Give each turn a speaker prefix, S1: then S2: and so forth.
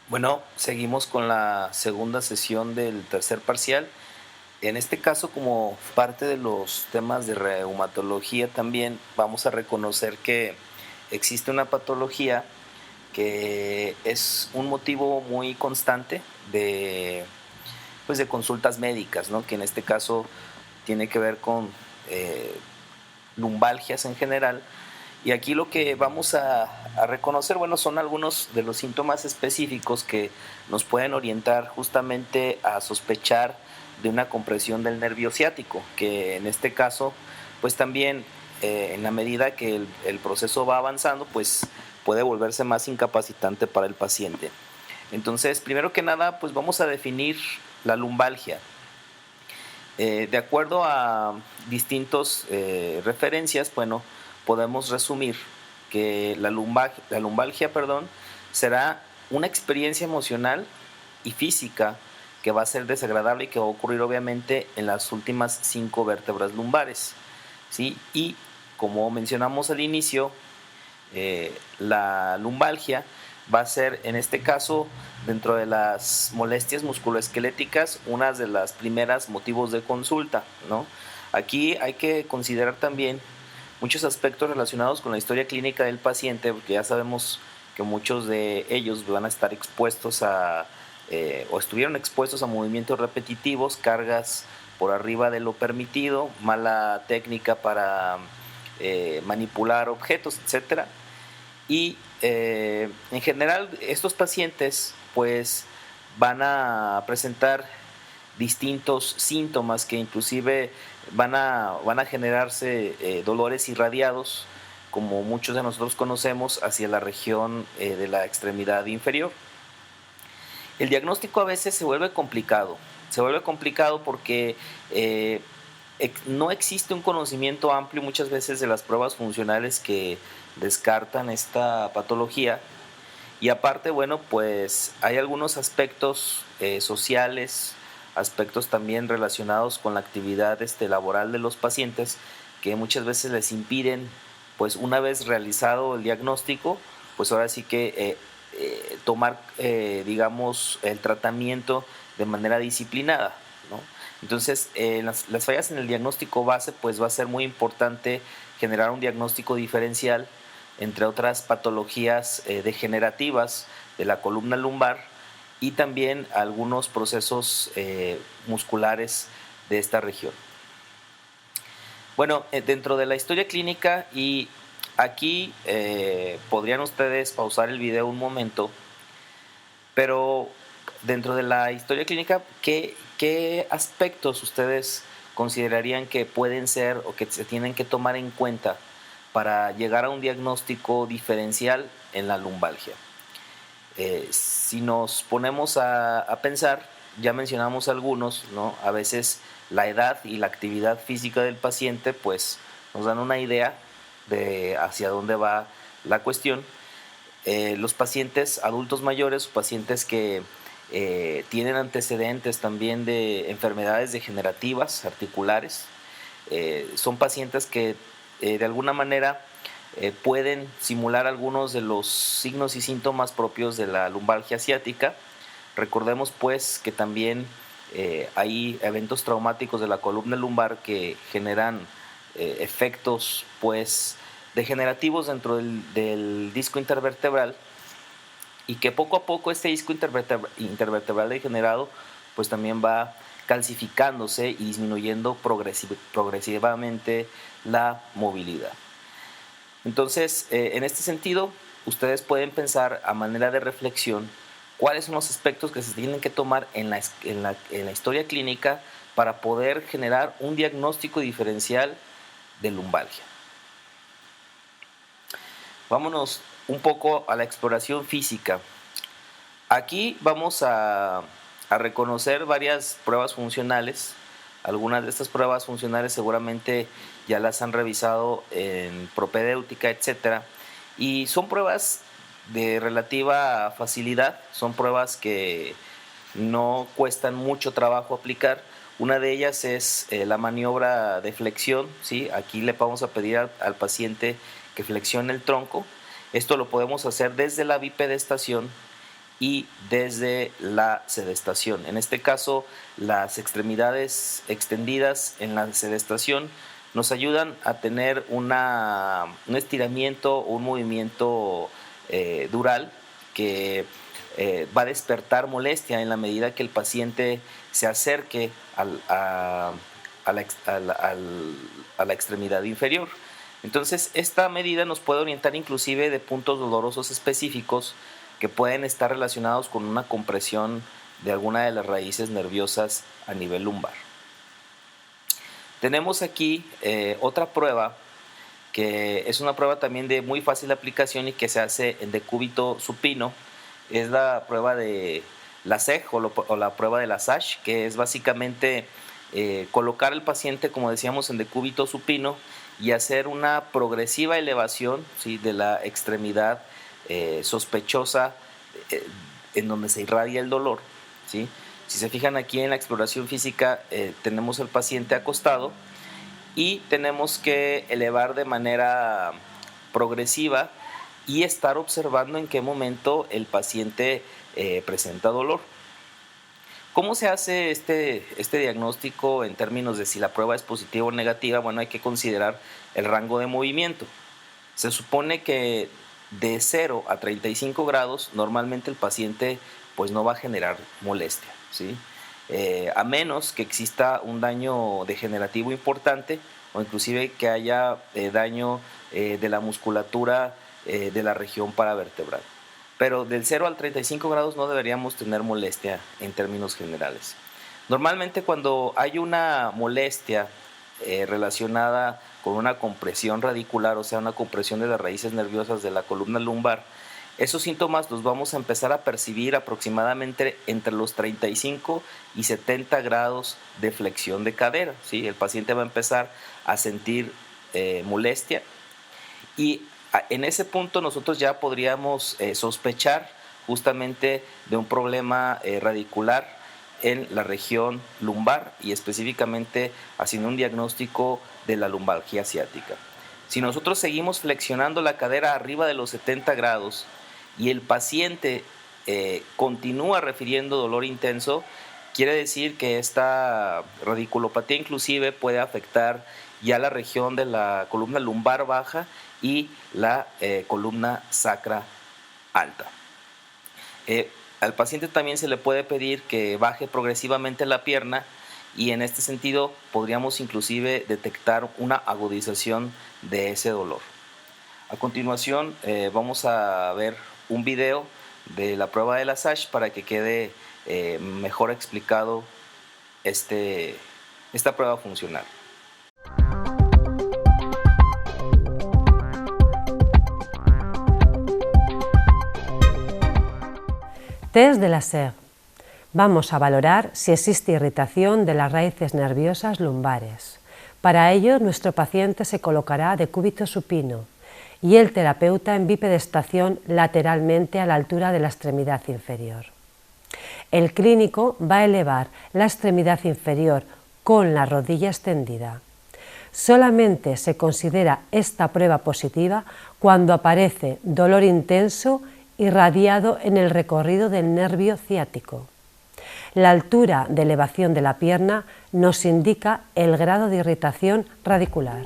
S1: Bueno, seguimos con la segunda sesión del tercer parcial. En este caso, como parte de los temas de reumatología, también vamos a reconocer que existe una patología que es un motivo muy constante de, pues, de consultas médicas, ¿no? Que en este caso tiene que ver con eh, lumbalgias en general. Y aquí lo que vamos a reconocer, bueno, son algunos de los síntomas específicos que nos pueden orientar justamente a sospechar de una compresión del nervio ciático, que en este caso, pues también en la medida que el proceso va avanzando, pues puede volverse más incapacitante para el paciente. Entonces, primero que nada, pues vamos a definir la lumbalgia. De acuerdo a distintas referencias, bueno, podemos resumir que la lumbalgia, será una experiencia emocional y física que va a ser desagradable y que va a ocurrir obviamente en las últimas 5 vértebras lumbares, ¿sí? Y como mencionamos al inicio, la lumbalgia va a ser, en este caso, dentro de las molestias musculoesqueléticas, una de las primeras motivos de consulta, ¿no? Aquí hay que considerar también muchos aspectos relacionados con la historia clínica del paciente, porque ya sabemos que muchos de ellos van a estar expuestos o estuvieron expuestos a movimientos repetitivos, cargas por arriba de lo permitido, mala técnica para manipular objetos, etcétera. Y en general estos pacientes pues van a presentar distintos síntomas que inclusive van a generarse dolores irradiados, como muchos de nosotros conocemos, hacia la región de la extremidad inferior. El diagnóstico a veces se vuelve complicado porque eh, no existe un conocimiento amplio muchas veces de las pruebas funcionales que descartan esta patología. Y aparte, bueno, pues hay algunos aspectos sociales, aspectos también relacionados con la actividad laboral de los pacientes que muchas veces les impiden, pues una vez realizado el diagnóstico, pues ahora sí que tomar, digamos, el tratamiento de manera disciplinada, ¿no? Entonces, las fallas en el diagnóstico base, pues va a ser muy importante generar un diagnóstico diferencial entre otras patologías degenerativas de la columna lumbar y también algunos procesos musculares de esta región. Bueno, dentro de la historia clínica, y aquí podrían ustedes pausar el video un momento, pero dentro de la historia clínica, ¿qué aspectos ustedes considerarían que pueden ser o que se tienen que tomar en cuenta para llegar a un diagnóstico diferencial en la lumbalgia? Si nos ponemos a pensar, ya mencionamos algunos, ¿no? A veces la edad y la actividad física del paciente pues nos dan una idea de hacia dónde va la cuestión. Los pacientes adultos mayores o pacientes que tienen antecedentes también de enfermedades degenerativas articulares, son pacientes que de alguna manera pueden simular algunos de los signos y síntomas propios de la lumbalgia asiática. Recordemos pues que también hay eventos traumáticos de la columna lumbar que generan efectos pues degenerativos dentro del disco intervertebral, y que poco a poco este disco intervertebral degenerado pues también va calcificándose y disminuyendo progresivamente la movilidad. Entonces, en este sentido, ustedes pueden pensar a manera de reflexión cuáles son los aspectos que se tienen que tomar en la historia clínica para poder generar un diagnóstico diferencial de lumbalgia. Vámonos un poco a la exploración física. Aquí vamos a reconocer varias pruebas funcionales. Algunas de estas pruebas funcionales seguramente ya las han revisado en propedéutica, etcétera. Y son pruebas de relativa facilidad, son pruebas que no cuestan mucho trabajo aplicar. Una de ellas es la maniobra de flexión, ¿sí? Aquí le vamos a pedir al paciente que flexione el tronco. Esto lo podemos hacer desde la bipedestación y desde la sedestación. En este caso, las extremidades extendidas en la sedestación nos ayudan a tener un estiramiento, un movimiento dural que va a despertar molestia en la medida que el paciente se acerque a la extremidad inferior. Entonces, esta medida nos puede orientar inclusive de puntos dolorosos específicos que pueden estar relacionados con una compresión de alguna de las raíces nerviosas a nivel lumbar. Tenemos aquí otra prueba que es una prueba también de muy fácil aplicación y que se hace en decúbito supino. Es la prueba de la SEG o la prueba de la SASH, que es básicamente colocar al paciente, como decíamos, en decúbito supino y hacer una progresiva elevación, ¿sí?, de la extremidad sospechosa en donde se irradia el dolor, ¿sí? Si se fijan aquí en la exploración física, tenemos al paciente acostado y tenemos que elevar de manera progresiva y estar observando en qué momento el paciente presenta dolor. ¿Cómo se hace este diagnóstico en términos de si la prueba es positiva o negativa? Bueno, hay que considerar el rango de movimiento. Se supone que de 0 a 35 grados normalmente el paciente pues no va a generar molestia, ¿sí? A menos que exista un daño degenerativo importante o inclusive que haya daño de la musculatura de la región paravertebral. Pero del 0 al 35 grados no deberíamos tener molestia en términos generales. Normalmente cuando hay una molestia relacionada con una compresión radicular, o sea, una compresión de las raíces nerviosas de la columna lumbar, esos síntomas los vamos a empezar a percibir aproximadamente entre los 35 y 70 grados de flexión de cadera, ¿sí? El paciente va a empezar a sentir molestia y en ese punto nosotros ya podríamos sospechar justamente de un problema radicular en la región lumbar y específicamente haciendo un diagnóstico de la lumbalgia ciática. Si nosotros seguimos flexionando la cadera arriba de los 70 grados y el paciente continúa refiriendo dolor intenso, quiere decir que esta radiculopatía inclusive puede afectar ya la región de la columna lumbar baja y la columna sacra alta. Al paciente también se le puede pedir que baje progresivamente la pierna y en este sentido podríamos inclusive detectar una agudización de ese dolor. A continuación vamos a ver un video de la prueba de la SASH para que quede mejor explicado esta prueba funcional.
S2: Test de la SEG. Vamos a valorar si existe irritación de las raíces nerviosas lumbares. Para ello, nuestro paciente se colocará de decúbito supino y el terapeuta en bipedestación lateralmente a la altura de la extremidad inferior. El clínico va a elevar la extremidad inferior con la rodilla extendida. Solamente se considera esta prueba positiva cuando aparece dolor intenso irradiado en el recorrido del nervio ciático. La altura de elevación de la pierna nos indica el grado de irritación radicular.